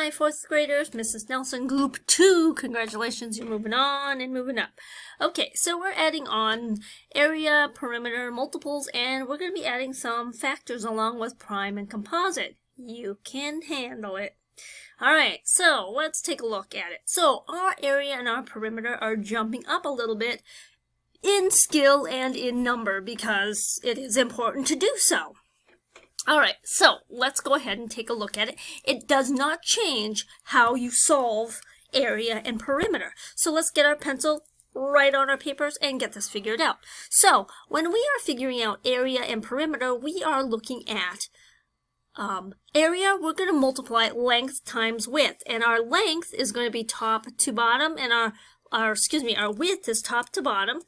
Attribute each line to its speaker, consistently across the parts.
Speaker 1: my fourth graders, Mrs. Nelson, Group 2. Congratulations, you're moving on and moving up. Okay, so we're adding on area, perimeter, multiples, and we're going to be adding some factors along with prime and composite. You can handle it. Alright, so let's take a look at it. So our area and our perimeter are jumping up a little bit in skill and in number because it is important to do so. Alright, so let's go ahead and take a look at it. It does not change how you solve area and perimeter. So let's get our pencil right on our papers and get this figured out. So when we are figuring out area and perimeter, we are looking at area. We're going to multiply length times width, and our length is going to be top to bottom, and our width is top to bottom.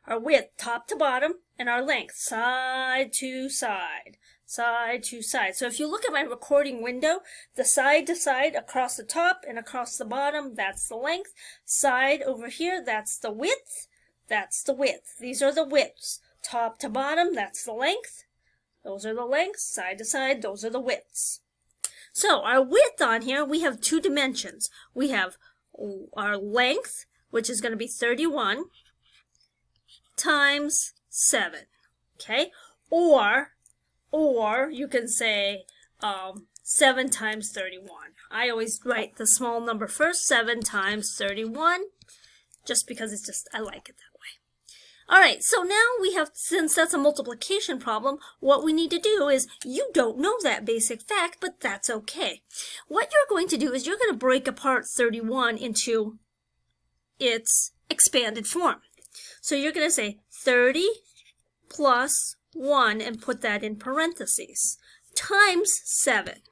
Speaker 1: Our width top to bottom, and our length side to side, side to side. So if you look at my recording window, the side to side across the top and across the bottom, that's the length. Side over here, that's the width. That's the width. These are the widths. Top to bottom, that's the length. Those are the lengths. Side to side, those are the widths. So our width on here, we have two dimensions. We have our length, which is going to be 31 times 7. Okay? Or you can say 7 times 31. I always write the small number first, 7 times 31, just because it's just, I like it that way. Alright, so now we have, since that's a multiplication problem, what we need to do is, you don't know that basic fact, but that's okay. What you're going to do is you're going to break apart 31 into its expanded form. So you're going to say 30 plus 1 and put that in parentheses times 7.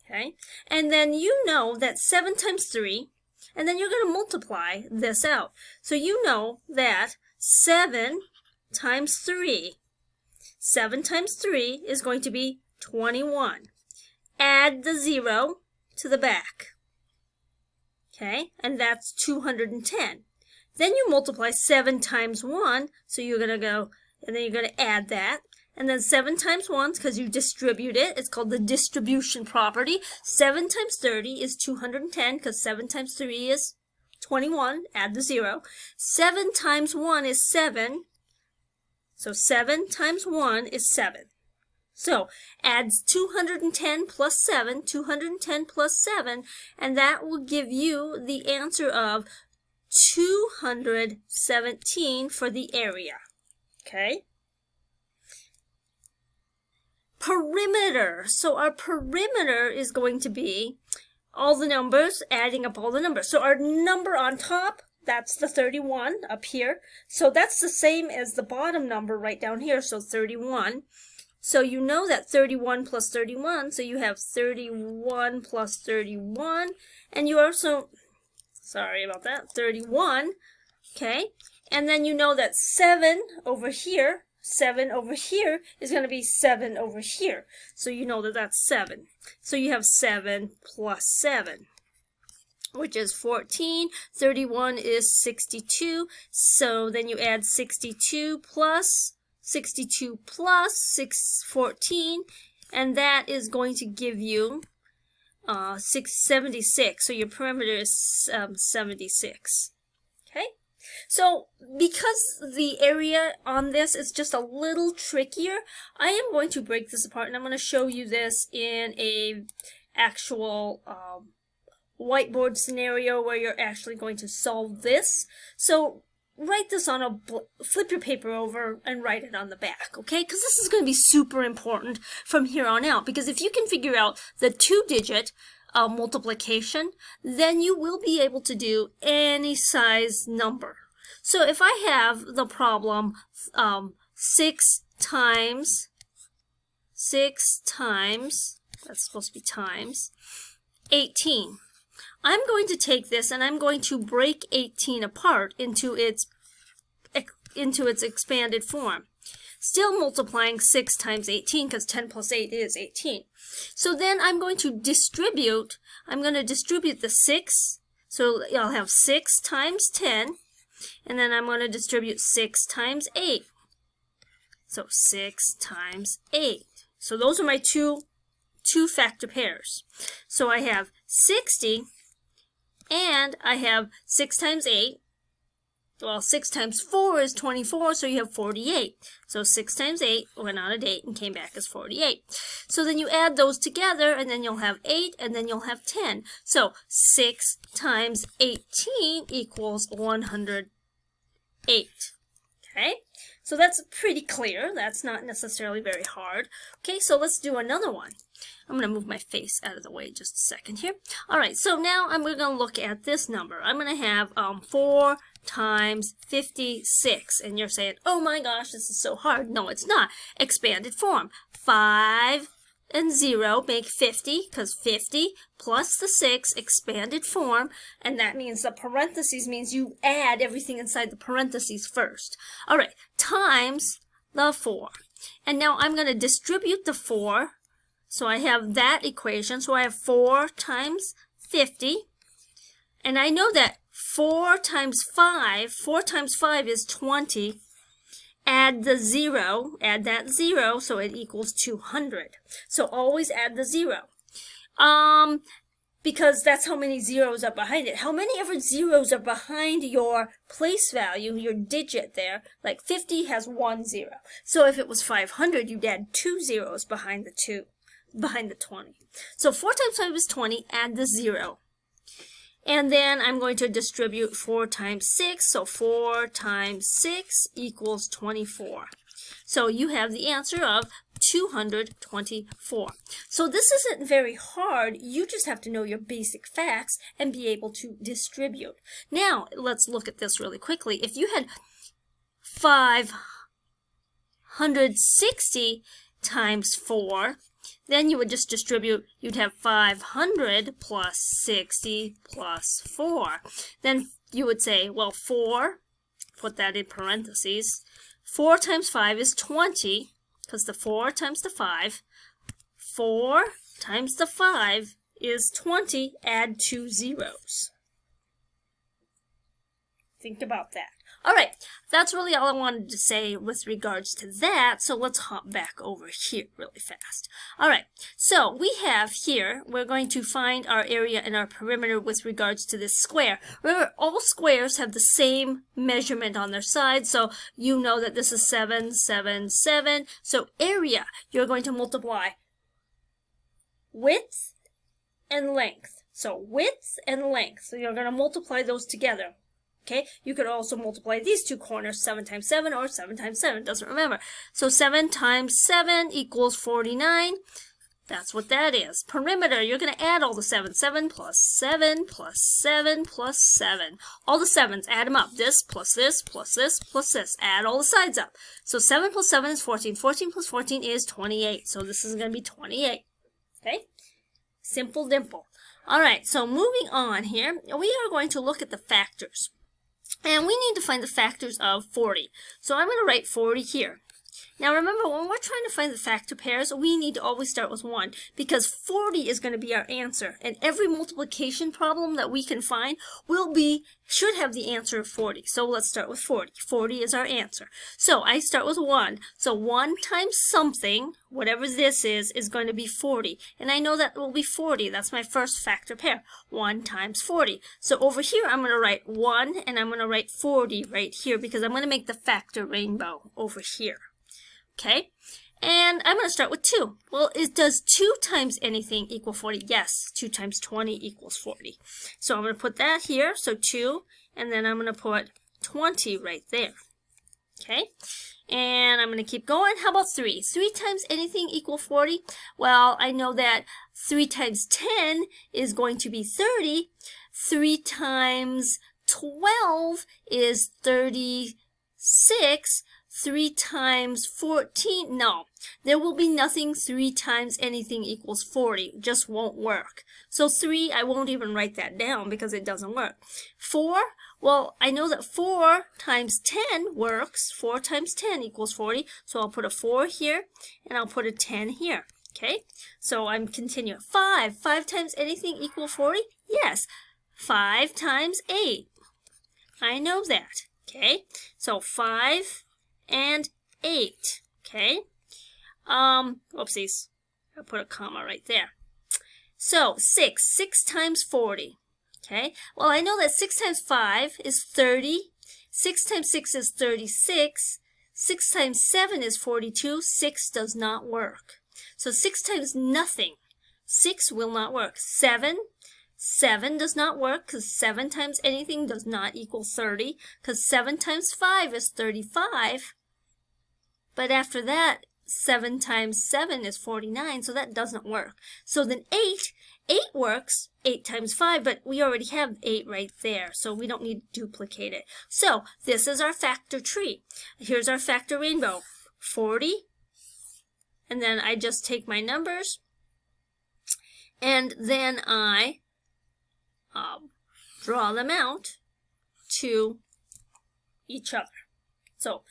Speaker 1: Okay? And then you know that 7 times 3, and then you're going to multiply this out. So you know that 7 times 3 is going to be 21. Add the 0 to the back. Okay? And that's 210. Then you multiply 7 times 1, so you're going to go, and then you're going to add that. And then 7 times 1, because you distribute it, it's called the distribution property. 7 times 30 is 210, because 7 times 3 is 21, add the 0. 7 times 1 is 7, so 7 times 1 is 7. So, adds 210 plus 7, 210 plus 7, and that will give you the answer of 217 for the area. Okay? Perimeter. So our perimeter is going to be all the numbers, adding up all the numbers. So our number on top, that's the 31 up here. So that's the same as the bottom number right down here, so 31. So you know that 31 plus 31, so you have 31 plus 31, and you also, sorry about that, 31, okay? And then you know that 7 over here is going to be 7 over here. So you know that that's 7. So you have 7 plus 7, which is 14. 31 is 62. So then you add 62 plus 14, and that is going to give you 676. So your perimeter is 76. Okay? So because the area on this is just a little trickier, I am going to break this apart, and I'm going to show you this in a actual whiteboard scenario where you're actually going to solve this. So write this on flip your paper over and write it on the back, okay? Because this is going to be super important from here on out, because if you can figure out the 2-digit multiplication, then you will be able to do any size number. So if I have the problem 6 times, that's supposed to be times, 18. I'm going to take this and I'm going to break 18 apart into its expanded form. Still multiplying 6 times 18, because 10 plus 8 is 18. So then I'm going to distribute the 6, so I'll have 6 times 10, and then I'm going to distribute 6 times 8. So 6 times 8. So those are my two two factor pairs. So I have 60, and I have 6 times 8. Well, 6 times 4 is 24, so you have 48. So 6 times 8 went out of date and came back as 48. So then you add those together, and then you'll have 8, and then you'll have 10. So 6 times 18 equals 108. Okay? So that's pretty clear. That's not necessarily very hard. Okay, so let's do another one. I'm going to move my face out of the way just a second here. All right, so now we're going to look at this number. I'm going to have 4 times 56. And you're saying, oh my gosh, this is so hard. No, it's not. Expanded form. 5 and 0 make 50, because 50 plus the 6, expanded form, and that means the parentheses means you add everything inside the parentheses first. All right, times the 4. And now I'm going to distribute the 4. So I have that equation. So I have 4 times 50. And I know that 4 times 5 is 20. Add the 0, add that 0, so it equals 200. So always add the 0. Because that's how many zeros are behind it. How many ever zeros are behind your place value, your digit there? Like 50 has 1 0. So if it was 500, you'd add 2 zeros behind the 20. So 4 times 5 is 20, add the 0. And then I'm going to distribute 4 times 6, so 4 times 6 equals 24. So you have the answer of 224. So this isn't very hard. You just have to know your basic facts and be able to distribute. Now, let's look at this really quickly. If you had 560 times 4, then you would just distribute, you'd have 500 plus 60 plus 4. Then you would say, well, 4, put that in parentheses, 4 times 5 is 20, because the 4 times the 5, 4 times the 5 is 20, add 2 zeros. Think about that. All right, that's really all I wanted to say with regards to that, so let's hop back over here really fast. All right, so we have here, we're going to find our area and our perimeter with regards to this square. Remember, all squares have the same measurement on their sides, so you know that this is 7, 7, 7. So area, you're going to multiply width and length. So width and length, so you're going to multiply those together. Okay, you could also multiply these two corners, 7 times 7 or 7 times 7, doesn't remember. So 7 times 7 equals 49. That's what that is. Perimeter, you're going to add all the 7. 7 plus 7 plus 7 plus 7. All the 7s, add them up. This plus this plus this plus this. Add all the sides up. So 7 plus 7 is 14. 14 plus 14 is 28. So this is going to be 28. Okay? Simple dimple. All right, so moving on here, we are going to look at the factors. And we need to find the factors of 40. So I'm going to write 40 here. Now remember, when we're trying to find the factor pairs, we need to always start with 1, because 40 is going to be our answer. And every multiplication problem that we can find should have the answer of 40. So let's start with 40. 40 is our answer. So I start with 1. So 1 times something, whatever this is going to be 40. And I know that will be 40. That's my first factor pair. 1 times 40. So over here, I'm going to write 1, and I'm going to write 40 right here, because I'm going to make the factor rainbow over here. Okay, and I'm going to start with 2. Well, does 2 times anything equal 40? Yes, 2 times 20 equals 40. So I'm going to put that here, so 2, and then I'm going to put 20 right there. Okay, and I'm going to keep going. How about 3? 3 times anything equal 40? Well, I know that 3 times 10 is going to be 30. 3 times 12 is 36. 3 times 14, no, there will be nothing 3 times anything equals 40, just won't work. So 3, I won't even write that down because it doesn't work. 4, well, I know that 4 times 10 works. 4 times 10 equals 40, so I'll put a 4 here, and I'll put a 10 here, okay? So I'm continuing. 5 times anything equal 40? Yes, 5 times 8. I know that, okay? So 5 and 8, okay? Oopsies. I I'll put a comma right there. So 6 times 40. Okay, well I know that 6 times 5 is 30. 6 times 6 is 36. 6 times 7 is 42. 6 does not work. So 6 times nothing. 6 will not work. 7 does not work because 7 times anything does not equal 30 because 7 times 5 is 35. But after that, 7 times 7 is 49, so that doesn't work. So then 8 works, 8 times 5, but we already have 8 right there, so we don't need to duplicate it. So this is our factor tree. Here's our factor rainbow, 40, and then I just take my numbers, and then I draw them out to each other. So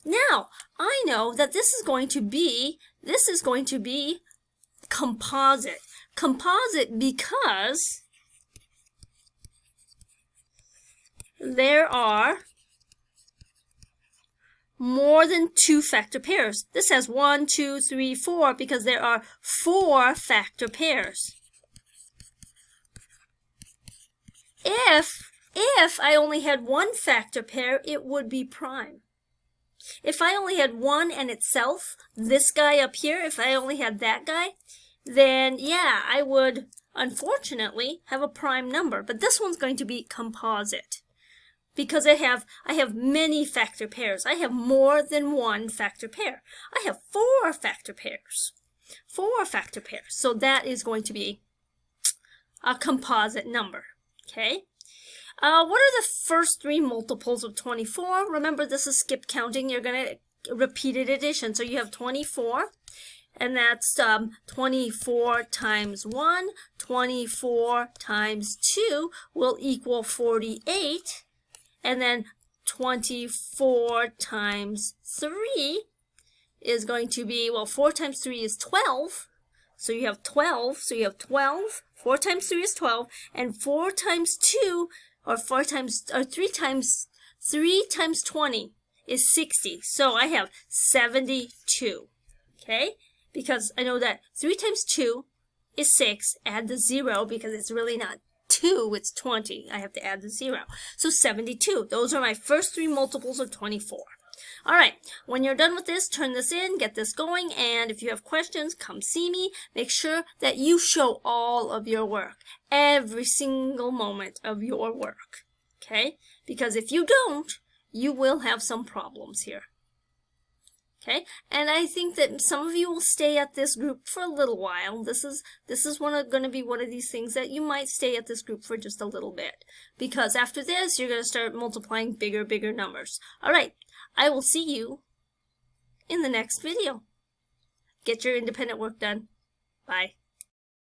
Speaker 1: now I know that this is going to be composite. Composite because there are more than 2 factor pairs. This has 1, 2, 3, 4 because there are 4 factor pairs. If I only had 1 factor pair, it would be prime. If I only had 1 and itself, this guy up here, if I only had that guy, then yeah, I would unfortunately have a prime number. But this one's going to be composite because I have many factor pairs. I have more than 1 factor pair. I have 4 factor pairs. 4 factor pairs. So that is going to be a composite number. Okay? What are the first 3 multiples of 24? Remember, this is skip counting. You're going to repeated addition. So you have 24, and that's 24 times 1. 24 times 2 will equal 48. And then 24 times 3 is going to be, well, 4 times 3 is 12. So you have 12. So you have 12. 4 times 3 is 12. And 4 times 2 or 3 times 20 is 60. So I have 72. Okay? Because I know that 3 times 2 is 6. Add the 0 because it's really not 2, it's 20. I have to add the 0. So 72. Those are my first 3 multiples of 24. All right, when you're done with this, turn this in, get this going, and if you have questions, come see me. Make sure that you show all of your work, every single moment of your work, okay? Because if you don't, you will have some problems here. Okay, and I think that some of you will stay at this group for a little while. This is going to be one of these things that you might stay at this group for just a little bit. Because after this, you're going to start multiplying bigger numbers. All right, I will see you in the next video. Get your independent work done. Bye.